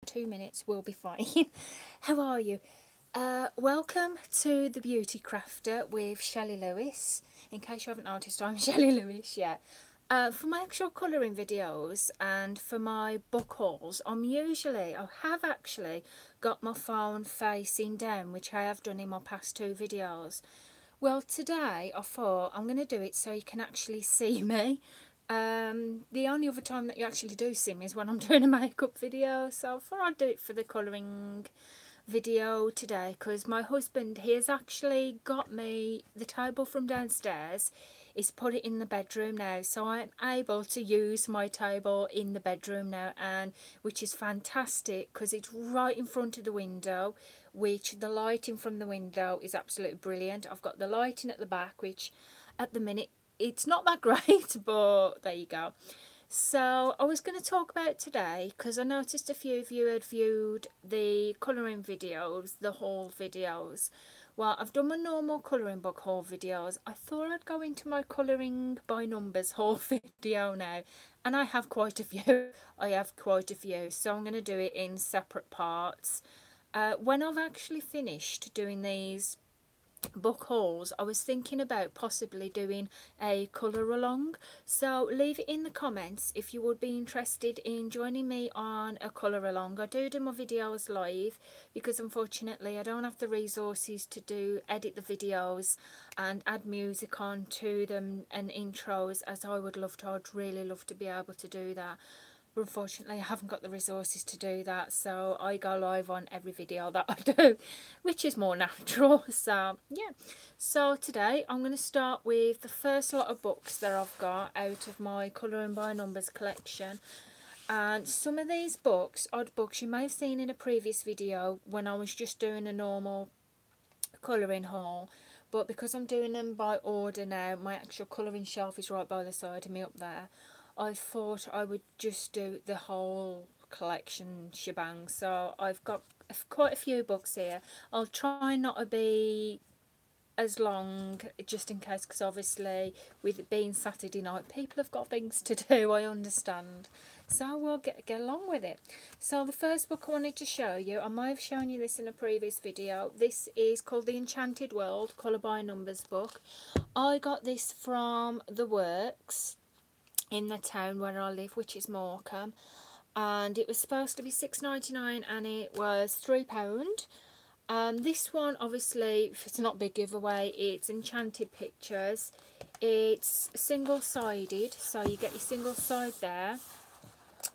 2 minutes, we'll be fine. How are you? Welcome to The Beauty Crafter with Shelley Lewis. In case you haven't noticed, I'm Shelley Lewis, yeah. For my actual colouring videos and for my book hauls, I have actually got my phone facing down, which I have done in my past two videos. Well, today I thought I'm going to do it so you can actually see me. The only other time that you actually do see me is when I'm doing a makeup video, so I thought I'd do it for the colouring video today because my husband, he has actually got me the table from downstairs. He's put it in the bedroom now, so I'm able to use my table in the bedroom now, and which is fantastic because it's right in front of the window, which the lighting from the window is absolutely brilliant. I've got the lighting at the back, which at the minute it's not that great, but there you go. So I was going to talk about today because I noticed a few of you had viewed the colouring videos, the haul videos. Well, I've done my normal colouring book haul videos. I thought I'd go into my colouring by numbers haul video now, and I have quite a few. I have quite a few, so I'm going to do it in separate parts. When I've actually finished doing these book hauls, I was thinking about possibly doing a colour along. So leave it in the comments if you would be interested in joining me on a colour along. I do my videos live because unfortunately I don't have the resources to edit the videos and add music on to them and intros as I would love to. I'd really love to be able to do that. But unfortunately, I haven't got the resources to do that, so I go live on every video that I do, which is more natural. So, yeah. So, today I'm going to start with the first lot of books that I've got out of my Colouring by Numbers collection. And some of these books, odd books, you may have seen in a previous video when I was just doing a normal colouring haul. But because I'm doing them by order now, my actual colouring shelf is right by the side of me up there. I thought I would just do the whole collection shebang. So I've got quite a few books here. I'll try not to be as long just in case, because obviously with it being Saturday night, people have got things to do, I understand. So we'll get along with it. So the first book I wanted to show you, I might have shown you this in a previous video. This is called The Enchanted World, Colour by Numbers book. I got this from The Works in the town where I live, which is Morecambe, and it was supposed to be £6.99 and it was £3. This one, obviously, if it's not big giveaway, it's Enchanted Pictures. It's single-sided, so you get your single side there.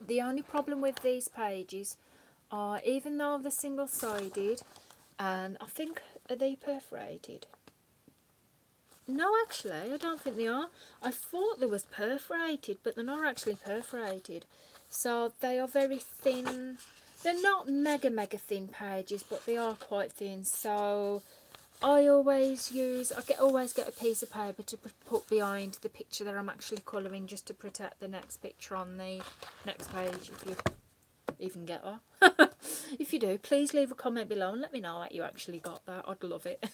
The only problem with these pages are, even though they're single-sided, and I think, are they perforated? No, actually, I don't think they are. I thought they was perforated, but they're not actually perforated. So they are very thin. They're not mega thin pages, but they are quite thin. So I always get a piece of paper to put behind the picture that I'm actually colouring, just to protect the next picture on the next page, if you even get that. If you do, please leave a comment below and let me know that you actually got that. I'd love it.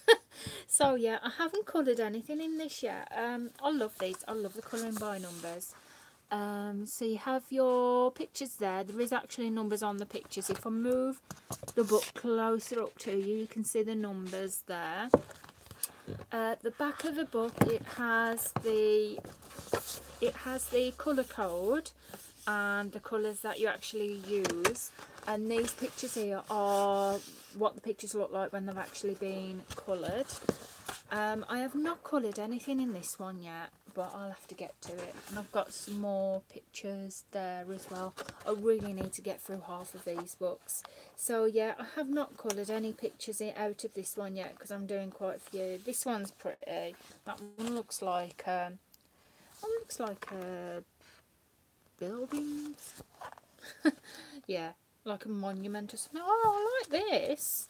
So yeah, I haven't coloured anything in this yet. I love these. I love the colouring by numbers. So you have your pictures there. There is actually numbers on the pictures. If I move the book closer up to you, you can see the numbers there. The back of the book, it has the colour code and the colours that you actually use, and these pictures here are what the pictures look like when they've actually been coloured. I have not coloured anything in this one yet, but I'll have to get to it. And I've got some more pictures there as well. I really need to get through half of these books. So yeah, I have not coloured any pictures out of this one yet because I'm doing quite a few. This one's pretty. That one looks like a building. Yeah, like a monument or something. Oh, I like this.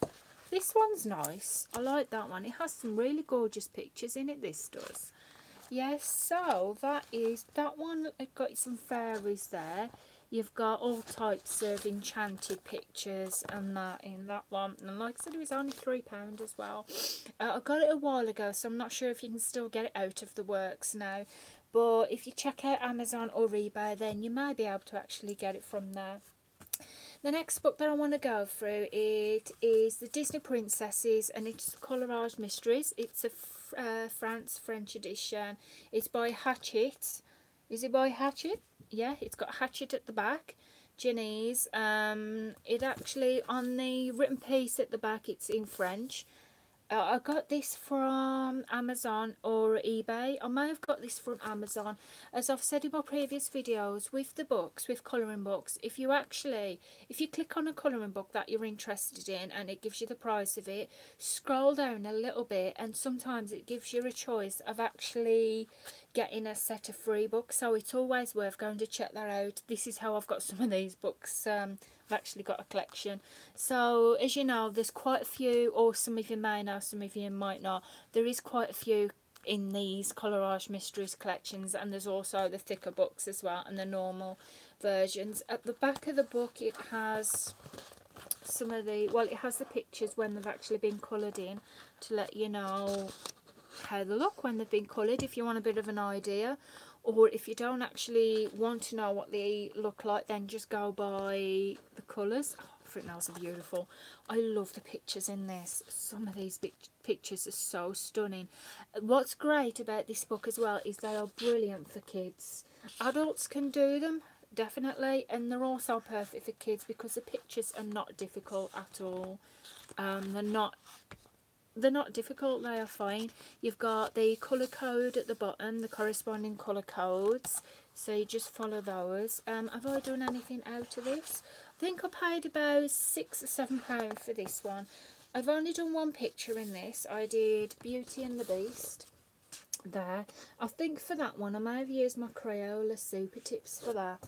This one's nice. I like that one. It has some really gorgeous pictures in it, this does. Yes, so that one. I've got some fairies there. You've got all types of enchanted pictures and that in that one. And like I said, it was only £3 as well. I got it a while ago, so I'm not sure if you can still get it out of the works now. But if you check out Amazon or eBay, then you may be able to actually get it from there. The next book that I want to go through, it is the Disney Princesses, and it's Colorage Mysteries. It's a French edition. It's by Hachette. Is it by Hachette? Yeah, it's got Hachette at the back. Janice. It actually, on the written piece at the back, it's in French. I got this from Amazon or eBay. I may have got this from Amazon. As I've said in my previous videos, with the books, with colouring books, if you click on a colouring book that you're interested in and it gives you the price of it, scroll down a little bit and sometimes it gives you a choice of actually getting a set of free books. So it's always worth going to check that out. This is how I've got some of these books. I've actually got a collection. So as you know, there's quite a few, or some of you may know, some of you might not, there is quite a few in these Colorage Mysteries collections, and there's also the thicker books as well and the normal versions. At the back of the book it has some of the, well, it has the pictures when they've actually been coloured in to let you know how they look when they've been coloured, if you want a bit of an idea. Or if you don't actually want to know what they look like, then just go by the colours. Oh, I think those are beautiful. I love the pictures in this. Some of these pictures are so stunning. What's great about this book as well is they are brilliant for kids. Adults can do them, definitely, and they're also perfect for kids because the pictures are not difficult at all. They're not difficult, they are fine. You've got the colour code at the bottom, the corresponding colour codes, so you just follow those. Have I done anything out of this? I think I paid about £6 or £7 for this one. I've only done one picture in this. I did Beauty and the Beast there. I think for that one I may have used my Crayola Super Tips for that.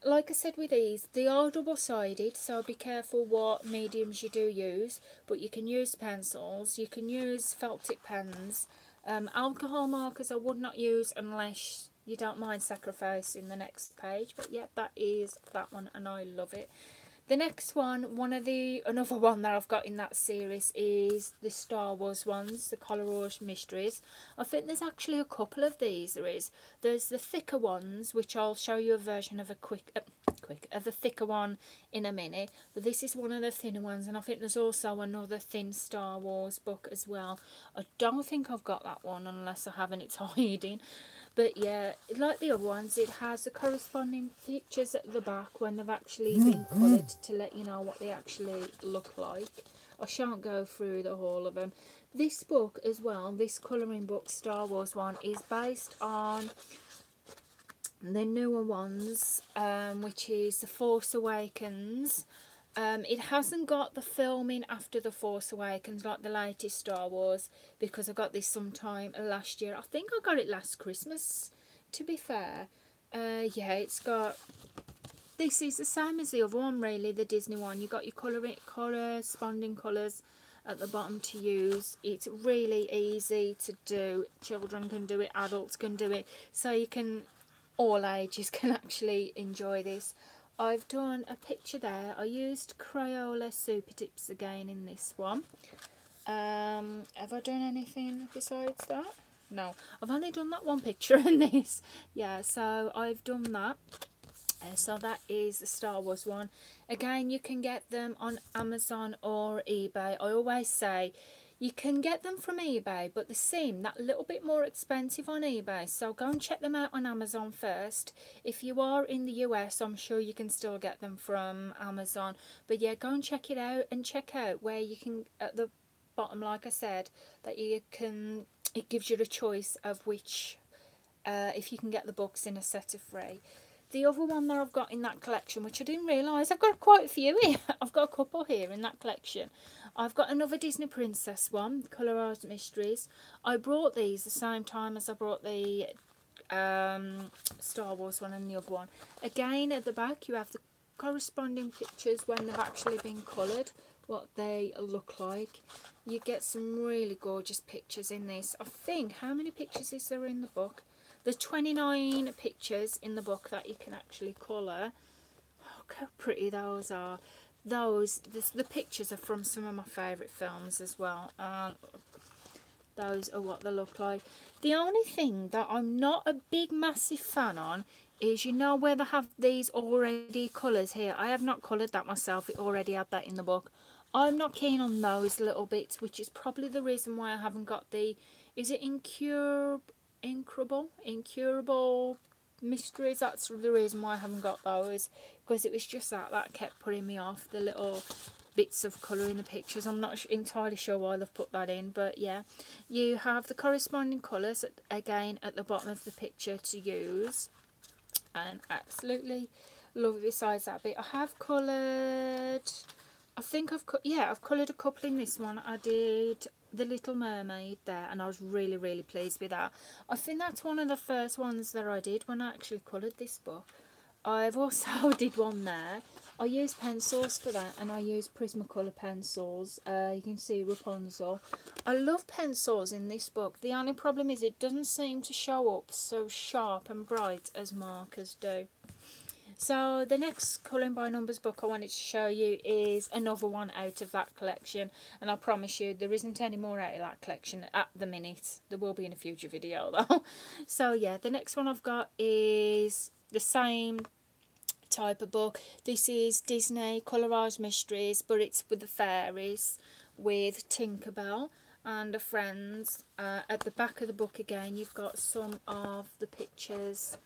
Like I said with these, they are double-sided, so be careful what mediums you do use, but you can use pencils, you can use felt tip pens. Alcohol markers I would not use unless you don't mind sacrificing the next page, but yeah, that is that one and I love it. The next one, another one that I've got in that series is the Star Wars ones, the Colorage Mysteries. I think there's actually a couple of these. There's the thicker ones, which I'll show you a version of of a thicker one in a minute. But this is one of the thinner ones, and I think there's also another thin Star Wars book as well. I don't think I've got that one unless I haven't. It's hiding. But yeah, like the other ones, it has the corresponding pictures at the back when they've actually been coloured to let you know what they actually look like. I shan't go through the whole of them. This book as well, this colouring book, Star Wars one, is based on the newer ones, which is The Force Awakens. It hasn't got the filming after The Force Awakens like the latest Star Wars, because I got this sometime last year. I think I got it last Christmas, to be fair. Yeah, it's got... This is the same as the other one, really, the Disney one. You got your corresponding colours at the bottom to use. It's really easy to do. Children can do it, adults can do it. So you can... all ages can actually enjoy this. I've done a picture there. I used Crayola Super Tips again in this one. Have I done anything besides that? No, I've only done that one picture in this. Yeah, so I've done that. So that is the Star Wars one. Again, you can get them on Amazon or eBay. I always say you can get them from eBay, but they seem that little bit more expensive on eBay. So go and check them out on Amazon first. If you are in the US, I'm sure you can still get them from Amazon. But yeah, go and check it out, and check out where you can, at the bottom, like I said, that you can, it gives you the choice of which, if you can get the books in a set of three. The other one that I've got in that collection, which I didn't realise, I've got quite a few here. I've got a couple here in that collection. I've got another Disney Princess one, Colorage Mysteries. I brought these the same time as I brought the Star Wars one and the other one. Again, at the back you have the corresponding pictures when they've actually been coloured, what they look like. You get some really gorgeous pictures in this. I think, how many pictures is there in the book? There's 29 pictures in the book that you can actually colour. Look how pretty those are. The pictures are from some of my favourite films as well. Those are what they look like. The only thing that I'm not a big massive fan on is, you know where they have these already colours here? I have not coloured that myself. It already had that in the book. I'm not keen on those little bits, which is probably the reason why I haven't got the, is it incurable mysteries? That's the reason why I haven't got those, because it was just that kept putting me off, the little bits of colour in the pictures. I'm not entirely sure why they've put that in, but yeah, you have the corresponding colours again at the bottom of the picture to use, and absolutely love it. Besides that bit, I have coloured, I think I've coloured a couple in this one. I did the Little Mermaid there, and I was really pleased with that. I think that's one of the first ones that I did when I actually coloured this book. I've also did one there. I used pencils for that, and I used Prismacolor pencils. You can see Rapunzel. I love pencils in this book. The only problem is it doesn't seem to show up so sharp and bright as markers do. So the next Colouring by Numbers book I wanted to show you is another one out of that collection, and I promise you there isn't any more out of that collection at the minute. There will be in a future video though. So yeah, the next one I've got is the same type of book. This is Disney Colorized Mysteries, but it's with the fairies, with Tinkerbell and her friends. At the back of the book again, you've got some of the pictures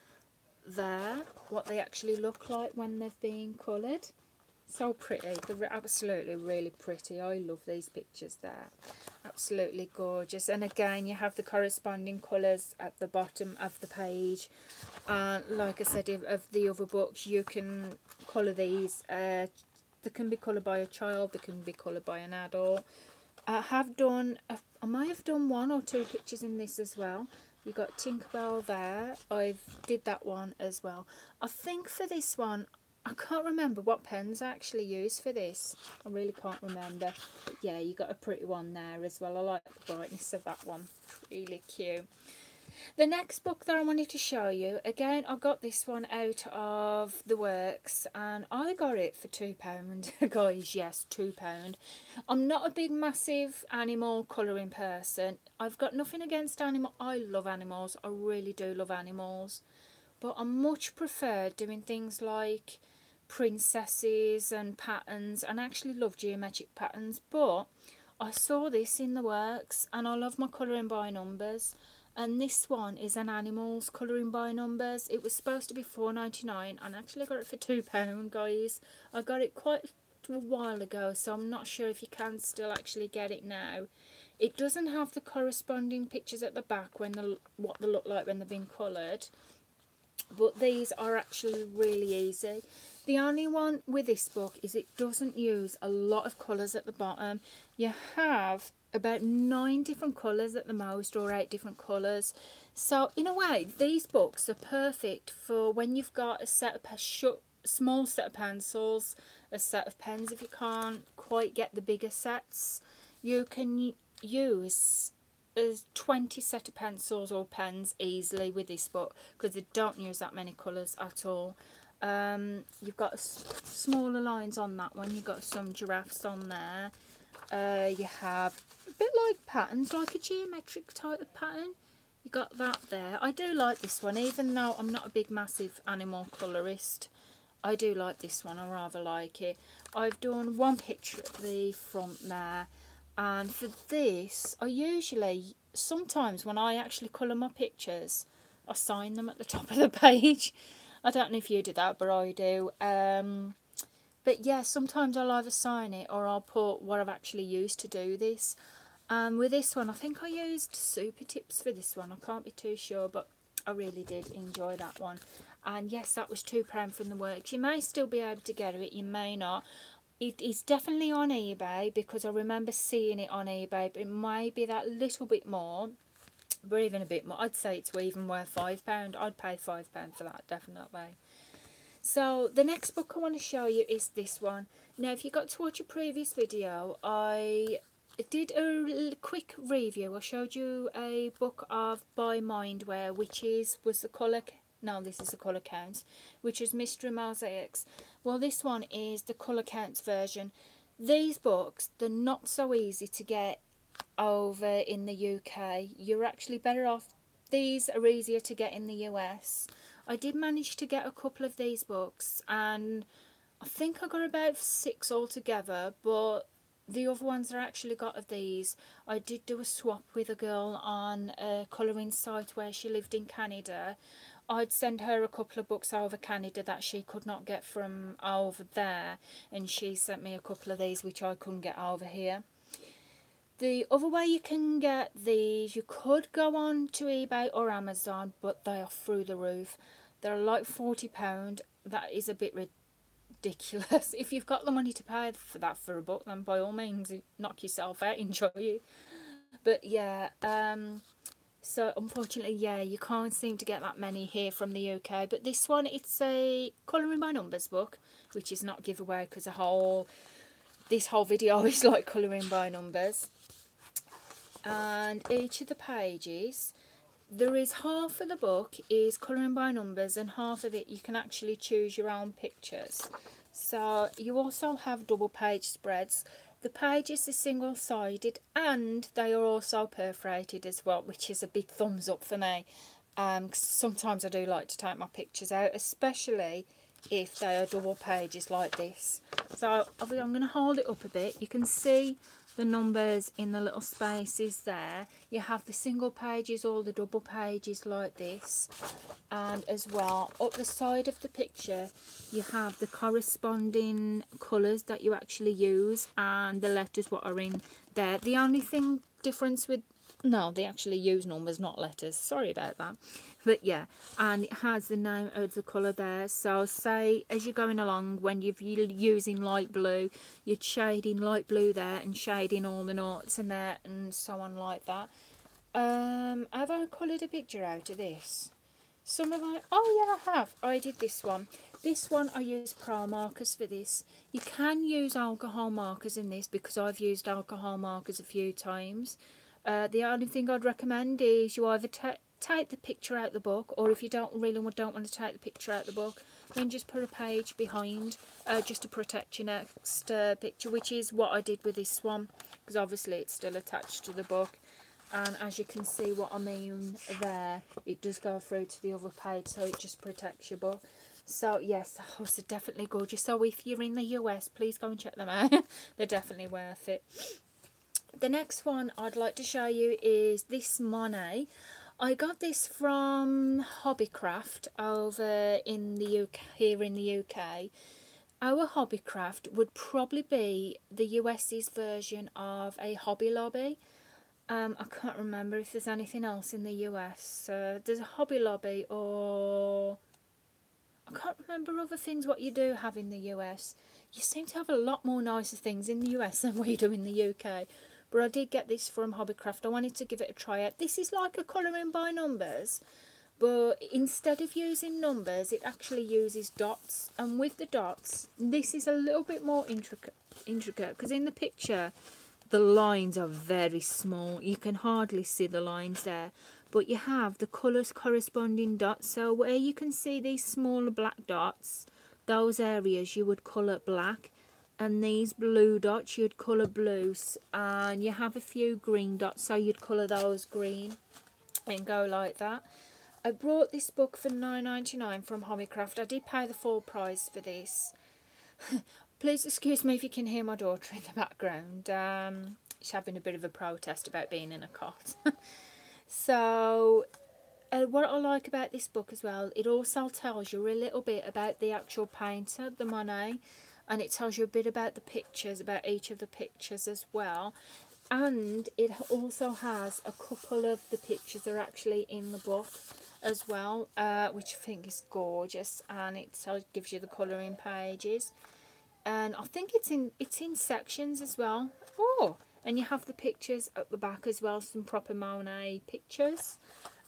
there, what they actually look like when they've been coloured. So pretty. They're absolutely really pretty. I love these pictures there. Absolutely gorgeous. And again, you have the corresponding colours at the bottom of the page. Like I said, of the other books, you can colour these. They can be coloured by a child, they can be coloured by an adult. I might have done one or two pictures in this as well. You got Tinkerbell there. I did that one as well. I think for this one, I can't remember what pens I actually used for this. I really can't remember. But yeah, you got a pretty one there as well. I like the brightness of that one. Really cute. The next book that I wanted to show you, again, I got this one out of the works, and I got it for £2. Guys, yes, £2. I'm not a big, massive animal colouring person. I've got nothing against animals. I love animals. I really do love animals. But I much prefer doing things like princesses and patterns, and I actually love geometric patterns. But I saw this in the works, and I love my colouring by numbers. And this one is an animals colouring by numbers. It was supposed to be £4.99, and I actually got it for £2, guys. I got it quite a while ago, so I'm not sure if you can still actually get it now. It doesn't have the corresponding pictures at the back when what they look like when they've been coloured, but these are actually really easy. The only one with this book is it doesn't use a lot of colours at the bottom. You have about 9 different colours at the most, or 8 different colours. So in a way, these books are perfect for when you've got a set of small set of pencils, a set of pens. If you can't quite get the bigger sets, you can use 20 set of pencils or pens easily with this book, because they don't use that many colours at all. You've got smaller lines on that one. You've got some giraffes on there. You have a bit like patterns, like a geometric type of pattern. You got that there. I do like this one, even though I'm not a big massive animal colourist. I do like this one. I rather like it. I've done one picture at the front there, and for this, sometimes when I actually colour my pictures, I sign them at the top of the page. I don't know if you do that, but I do. But yeah, sometimes I'll either sign it or I'll put what I've actually used to do this. With this one, I think I used Super Tips for this one. I can't be too sure, but I really did enjoy that one. And yes, that was £2 from the works. You may still be able to get it, you may not. It is definitely on eBay, because I remember seeing it on eBay, but it may be that little bit more, or even a bit more. I'd say it's even worth £5. I'd pay £5 for that, definitely. So the next book I want to show you is this one. Now, if you got to watch a previous video, I did a quick review. I showed you a book of By Mindware, which was the colour. No, this is the colour counts, which is Mystery Mosaics. Well, this one is the colour counts version. These books, they're not so easy to get over in the UK. You're actually better off. These are easier to get in the US. I did manage to get a couple of these books, and I think I got about 6 altogether, but the other ones I actually got of these, I did do a swap with a girl on a colouring site where she lived in Canada. I'd send her a couple of books over Canada that she could not get from over there, and she sent me a couple of these which I couldn't get over here. The other way you can get these, you could go on to eBay or Amazon, but they are through the roof. They're like £40. That is a bit ridiculous. If you've got the money to pay for that for a book, then by all means knock yourself out, enjoy it. But yeah, so unfortunately, yeah, you can't seem to get that many here from the UK. But this one, it's a colouring by numbers book, which is not giveaway because this whole video is like colouring by numbers. And each of the pages, there is half of the book is colouring by numbers, and half of it you can actually choose your own pictures. So you also have double page spreads. The pages are single sided, and they are also perforated as well, which is a big thumbs up for me. 'Cause sometimes I do like to take my pictures out, especially if they are double pages like this. So I'm going to hold it up a bit. You can see the numbers in the little spaces there. You have the single pages, all the double pages like this, and as well up the side of the picture you have the corresponding colours that you actually use and the letters what are in there. The only thing difference with, no, they actually use numbers, not letters, sorry about that. But yeah, and it has the name of the colour there. So say as you're going along, when you're using light blue, you're shading light blue there and shading all the notes in there and so on like that. Have I coloured a picture out of this? Some of my, oh yeah, I have. I did this one. This one I use pro markers for this. You can use alcohol markers in this because I've used alcohol markers a few times. The only thing I'd recommend is you either take the picture out the book, or if you don't want to take the picture out the book, then just put a page behind, just to protect your next picture, which is what I did with this one, because obviously it's still attached to the book. And as you can see what I mean there, it does go through to the other page, so it just protects your book. So yes, oh, they're definitely gorgeous. So if you're in the US, please go and check them out. They're definitely worth it. The next one I'd like to show you is this Monet. I got this from Hobbycraft over in the UK, here in the UK. Our Hobbycraft would probably be the US's version of a Hobby Lobby. I can't remember if there's anything else in the US. There's a Hobby Lobby, or I can't remember other things what you do have in the US. You seem to have a lot more nicer things in the US than we do in the UK. But I did get this from Hobbycraft. I wanted to give it a try out. This is like a colouring by numbers, but instead of using numbers, it actually uses dots. And with the dots, this is a little bit more intricate because in the picture, the lines are very small. You can hardly see the lines there. But you have the colours corresponding dots. So where you can see these smaller black dots, those areas you would colour black. And these blue dots you'd colour blues. And you have a few green dots, so you'd colour those green. And go like that. I brought this book for $9.99 from Hobbycraft. I did pay the full price for this. Please excuse me if you can hear my daughter in the background. She's having a bit of a protest about being in a cot. So, what I like about this book as well, it also tells you a little bit about the actual painter, the Monet, and it tells you a bit about the pictures, about each of the pictures as well. And it also has a couple of the pictures that are actually in the book as well, which I think is gorgeous, and it gives you the colouring pages. And I think it's in sections as well. Oh, and you have the pictures at the back as well, some proper Monet pictures.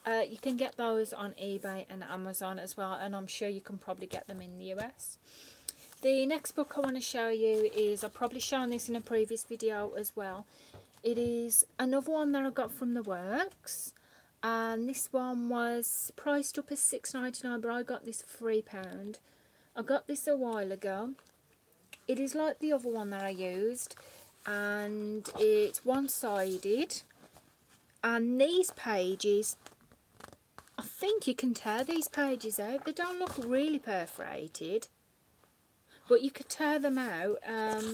You can get those on eBay and Amazon as well, and I'm sure you can probably get them in the US. The next book I want to show you is, I've probably shown this in a previous video as well. It is another one that I got from the works, and this one was priced up as $6.99, but I got this for £3. I got this a while ago. It is like the other one that I used, and it's one-sided, and these pages, I think you can tear these pages out. They don't look really perforated, but you could tear them out.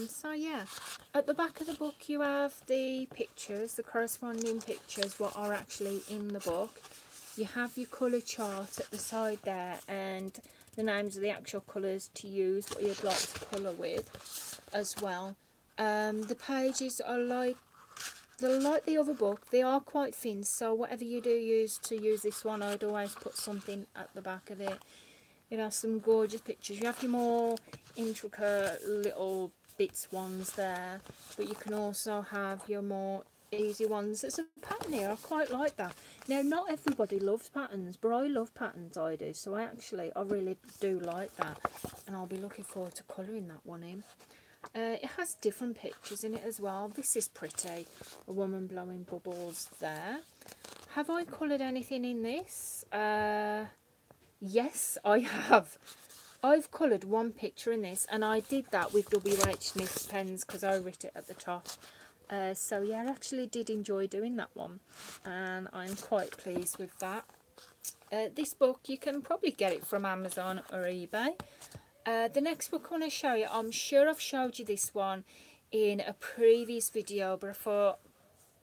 So yeah, at the back of the book you have the pictures, the corresponding pictures, what are actually in the book. You have your colour chart at the side there, and the names of the actual colours to use, what you'd like to colour with as well. The pages are they're like the other book, they are quite thin, so whatever you do use to use this one, I'd always put something at the back of it. It has some gorgeous pictures. You have your more intricate little bits ones there, but you can also have your more easy ones. There's a pattern here, I quite like that. Now, not everybody loves patterns, but I love patterns, I do. So I really do like that, and I'll be looking forward to colouring that one in. It has different pictures in it as well. This is pretty. A woman blowing bubbles there. Have I coloured anything in this? Yes, I have. I've coloured one picture in this, and I did that with W.H. Smith's pens because I writ it at the top. So yeah, I actually did enjoy doing that one, and I'm quite pleased with that. This book, you can probably get it from Amazon or eBay. The next book I want to show you, I'm sure I've showed you this one in a previous video, but I thought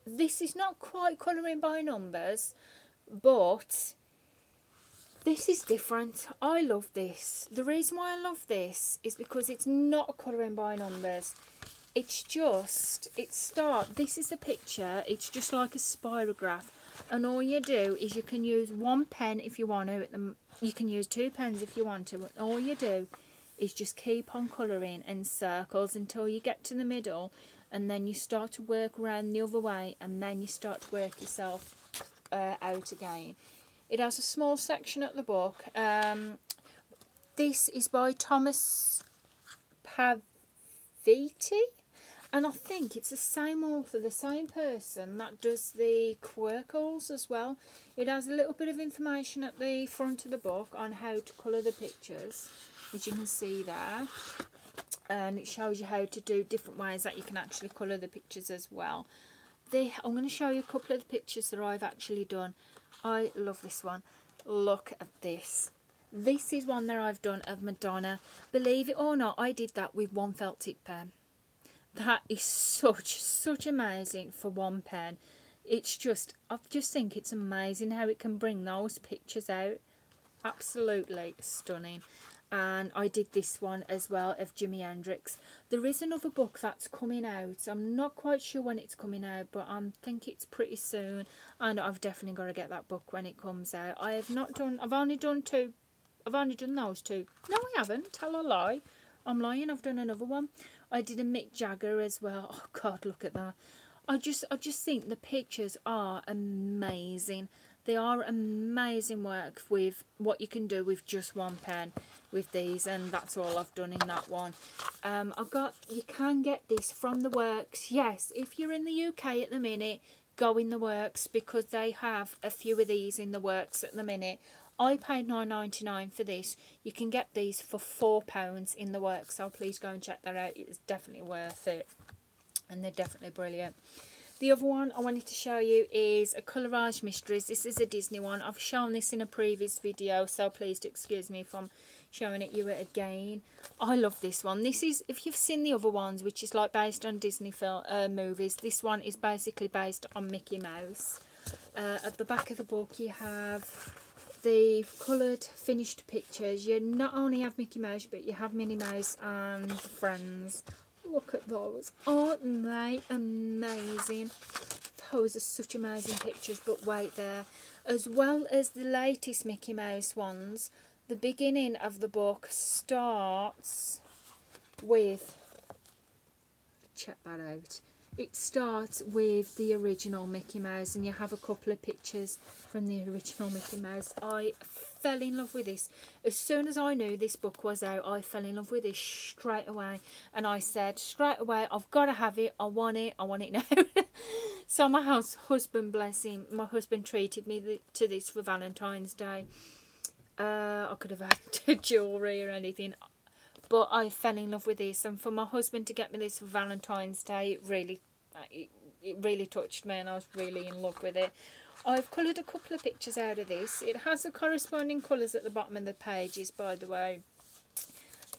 this is not quite colouring by numbers, but this is different. I love this. The reason why I love this is because it's not colouring by numbers. It's just, this is the picture, it's just like a spirograph, and all you do is you can use one pen if you want to, you can use 2 pens if you want to, and all you do is just keep on colouring in circles until you get to the middle, and then you start to work around the other way, and then you start to work yourself out again. It has a small section at the book. This is by Thomas Paviti, and I think it's the same author, the same person that does the Quirkles as well. It has a little bit of information at the front of the book on how to colour the pictures, which you can see there. And it shows you how to do different ways that you can actually colour the pictures as well. I'm going to show you a couple of the pictures that I've actually done. I love this one. Look at this. This is one that I've done of Madonna. Believe it or not, I did that with one felt tip pen. That is such amazing for one pen. It's just, I just think it's amazing how it can bring those pictures out. Absolutely stunning. And I did this one as well of Jimi Hendrix. There is another book that's coming out. I'm not quite sure when it's coming out, but I think it's pretty soon, and I've definitely got to get that book when it comes out. I've only done those 2. No, I haven't. Tell a lie. I'm lying. I've done another one. I did a Mick Jagger as well. Oh God, look at that. I just think the pictures are amazing. They are amazing work with what you can do with just one pen with these, and that's all I've done in that one. You can get this from the Works. Yes, if you're in the UK at the minute, go in the Works, because they have a few of these in the Works at the minute. I paid £9.99 for this. You can get these for £4 in the Works, so please go and check that out. It's definitely worth it, and they're definitely brilliant. The other one I wanted to show you is a Colourised Mysteries. This is a Disney one. I've shown this in a previous video, so please excuse me if I'm showing it you again. I love this one. This is, if you've seen the other ones, which is like based on Disney movies, this one is basically based on Mickey Mouse. At the back of the book you have the coloured finished pictures. You not only have Mickey Mouse, but you have Minnie Mouse and friends. Look at those. Aren't they amazing? Those are such amazing pictures. But wait there. As well as the latest Mickey Mouse ones, the beginning of the book starts with... Check that out. It starts with the original Mickey Mouse, and you have a couple of pictures from the original Mickey Mouse. I fell in love with this. As soon as I knew this book was out, I fell in love with this straight away. And I said straight away, I've got to have it. I want it now. So my husband, bless him, my husband treated me to this for Valentine's Day. I could have had jewellery or anything, but I fell in love with this. And for my husband to get me this for Valentine's Day, it really touched me, and I was really in love with it. I've coloured a couple of pictures out of this. It has the corresponding colours at the bottom of the pages, by the way.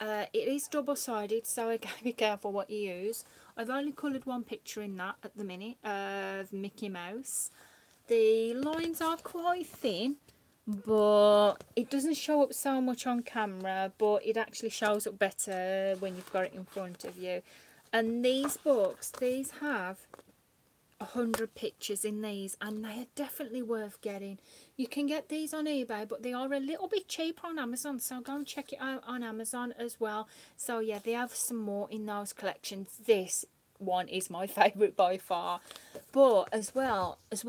It is double-sided, so again, be careful what you use. I've only coloured one picture in that at the minute, of Mickey Mouse. The lines are quite thin, but it doesn't show up so much on camera, but it actually shows up better when you've got it in front of you. And these books, these have 100 pictures in these, and they are definitely worth getting. You can get these on eBay, but they are a little bit cheaper on Amazon, so go and check it out on Amazon as well. So yeah, they have some more in those collections. This one is my favourite by far. But as well as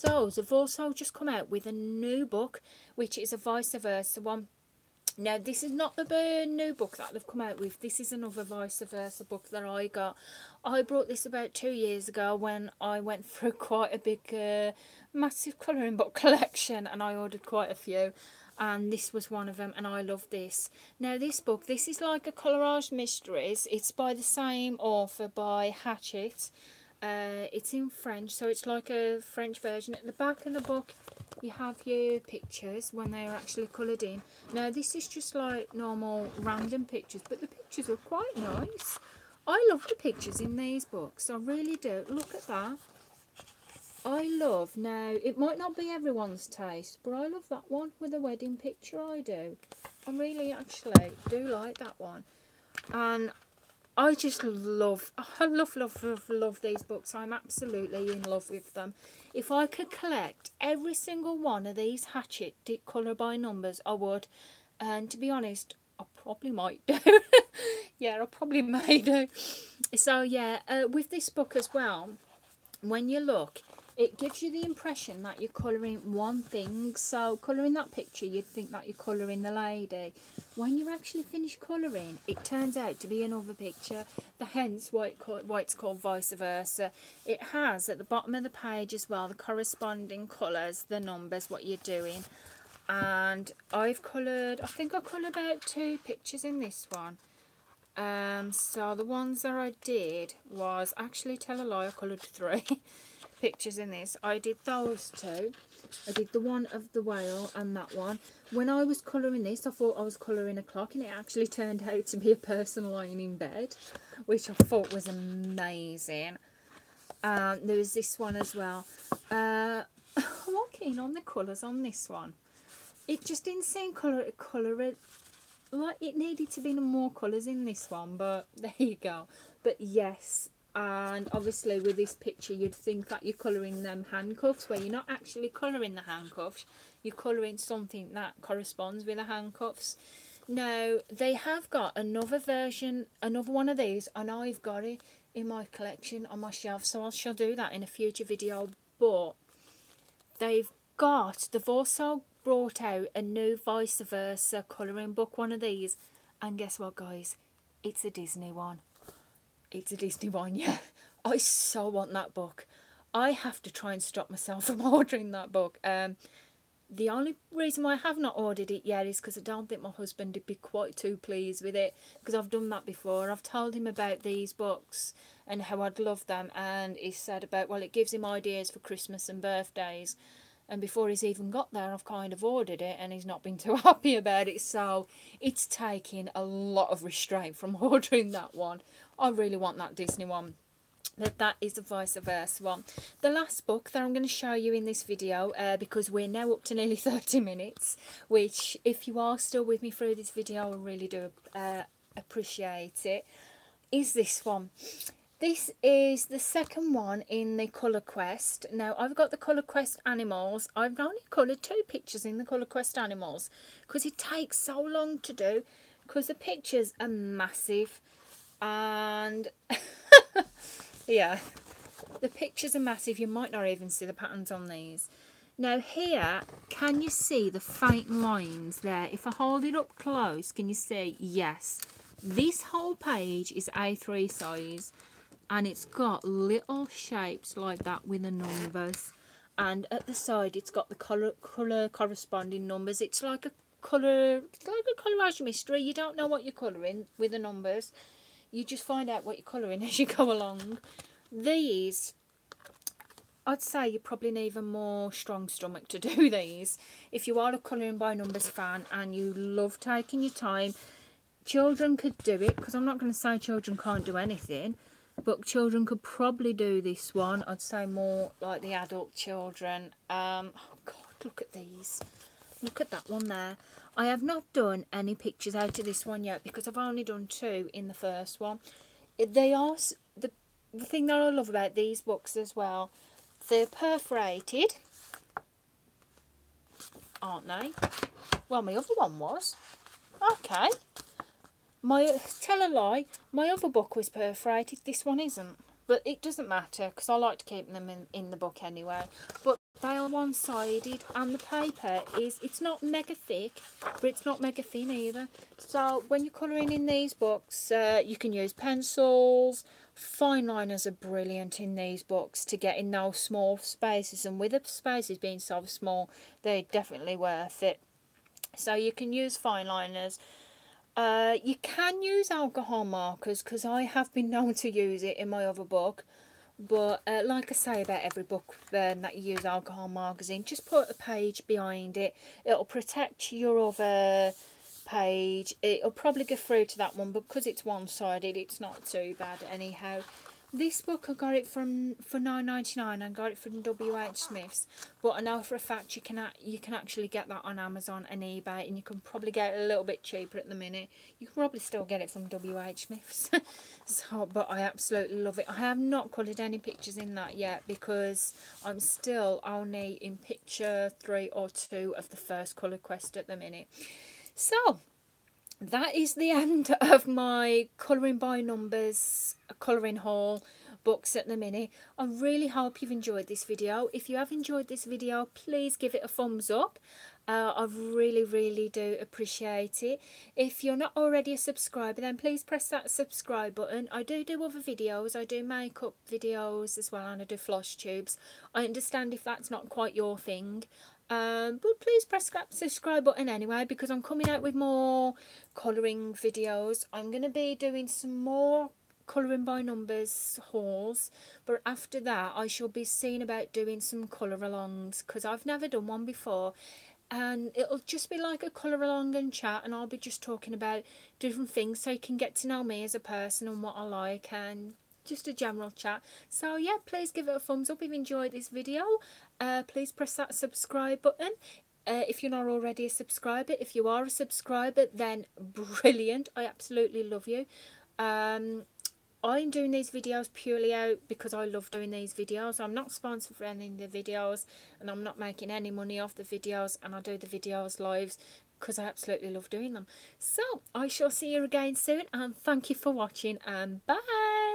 those, they've also just come out with a new book, which is a vice versa one. Now, this is not the new book that they've come out with. This is another vice versa book that I got. I brought this about 2 years ago when I went through quite a big, massive colouring book collection, and I ordered quite a few. And this was one of them, and I love this. Now, this book, this is like a Collage Mysteries. It's by the same author, by Hachette. It's in French, so it's like a French version. At the back of the book, you have your pictures when they are actually coloured in. Now, this is just like normal random pictures, but the pictures are quite nice. I love the pictures in these books, I really do. Look at that. I love, now, it might not be everyone's taste, but I love that one with a wedding picture, I do. I really actually do like that one. And I just love these books. I'm absolutely in love with them. If I could collect every single one of these Hachette colour by numbers, I would. And to be honest, I probably might do. Yeah, I probably may do. So yeah, with this book as well, when you look, it gives you the impression that you're colouring one thing. So colouring that picture, you'd think that you're colouring the lady. When you actually finish colouring, it turns out to be another picture. Hence why it's called vice versa. It has at the bottom of the page as well the corresponding colours, the numbers, what you're doing. And I've coloured, I think I coloured about 2 pictures in this one. So the ones that I did was, actually tell a lie, I coloured 3 pictures in this. I did those 2. I did the one of the whale and that one. When I was colouring this, I thought I was colouring a clock, and it actually turned out to be a person lying in bed, which I thought was amazing. There was this one as well. I'm not keen on the colours on this one. It just didn't seem colour like it needed to be more colours in this one, but there you go. But yes, and obviously with this picture you'd think that you're colouring them handcuffs, where you're not actually colouring the handcuffs, you're colouring something that corresponds with the handcuffs. Now, they have got another version, another one of these, and I've got it in my collection on my shelf, so I shall do that in a future video. But they've also brought out a new vice versa colouring book, one of these, and guess what, guys, it's a Disney one. It's a Disney one, yeah. I so want that book. I have to try and stop myself from ordering that book. The only reason why I have not ordered it yet is because I don't think my husband would be quite too pleased with it, because I've done that before. I've told him about these books and how I'd love them, and he said about, well, it gives him ideas for Christmas and birthdays. And before he's even got there, I've kind of ordered it, and he's not been too happy about it. So it's taking a lot of restraint from ordering that one. I really want that Disney one. But that is the vice versa one. The last book that I'm going to show you in this video, because we're now up to nearly 30 minutes, which if you are still with me through this video, I really do appreciate it, is this one. This is the second one in the Colour Quest. Now, I've got the Colour Quest animals. I've only coloured 2 pictures in the Colour Quest animals because it takes so long to do, because the pictures are massive. And yeah, the pictures are massive. You might not even see the patterns on these. Now here, can you see the faint lines there? If I hold it up close, can you see? Yes. This whole page is A3 size, and it's got little shapes like that with the numbers. And at the side, it's got the colour corresponding numbers. It's like a collage mystery. You don't know what you're colouring with the numbers. You just find out what you're colouring as you go along. These I'd say you probably need a more strong stomach to do these. If you are a colouring by numbers fan and you love taking your time, children could do it, because I'm not going to say children can't do anything, but children could probably do this one. I'd say more like the adult children. Oh God, look at these. Look at that one there. I have not done any pictures out of this one yet because I've only done 2 in the first one. They are, the thing that I love about these books as well, they're perforated, aren't they? Well, my other one was. Okay. Tell a lie, my other book was perforated, this one isn't. But it doesn't matter because I like to keep them in the book anyway. But they are one-sided, and the paper is, it's not mega thick, but it's not mega thin either. So when you're colouring in these books, you can use pencils. Fine liners are brilliant in these books to get in those small spaces, and with the spaces being so small, they're definitely worth it. So you can use fine liners. You can use alcohol markers, because I have been known to use it in my other book. But like I say about every book that you use alcohol markers in, just put a page behind it. It'll protect your other page. It'll probably go through to that one, but because it's one-sided, it's not too bad anyhow. This book I got it for £9.99. I got it from WH Smith's, but I know for a fact you can actually get that on Amazon and eBay, and you can probably get it a little bit cheaper at the minute. You can probably still get it from WH Smith's. So, but I absolutely love it. I have not coloured any pictures in that yet because I'm still only in picture 3 or 2 of the first colour quest at the minute. So that is the end of my colouring by numbers colouring haul books at the minute. I really hope you've enjoyed this video. If you have enjoyed this video, please give it a thumbs up. I really do appreciate it. If you're not already a subscriber, then please press that subscribe button. I do other videos. I do makeup videos as well, and I do floss tubes. I understand if that's not quite your thing. But please press that subscribe button anyway, because I'm coming out with more colouring videos. I'm going to be doing some more colouring by numbers hauls, but after that I shall be seeing about doing some colour alongs, because I've never done one before, and it'll just be like a colour along and chat, and I'll be just talking about different things so you can get to know me as a person and what I like, and just a general chat. So yeah, please give it a thumbs up if you enjoyed this video. Please press that subscribe button if you're not already a subscriber. If you are a subscriber, then brilliant. I absolutely love you. I'm doing these videos purely out because I love doing these videos. I'm not sponsored for any of the videos, and I'm not making any money off the videos, and I do the videos live because I absolutely love doing them. So I shall see you again soon, and thank you for watching, and bye.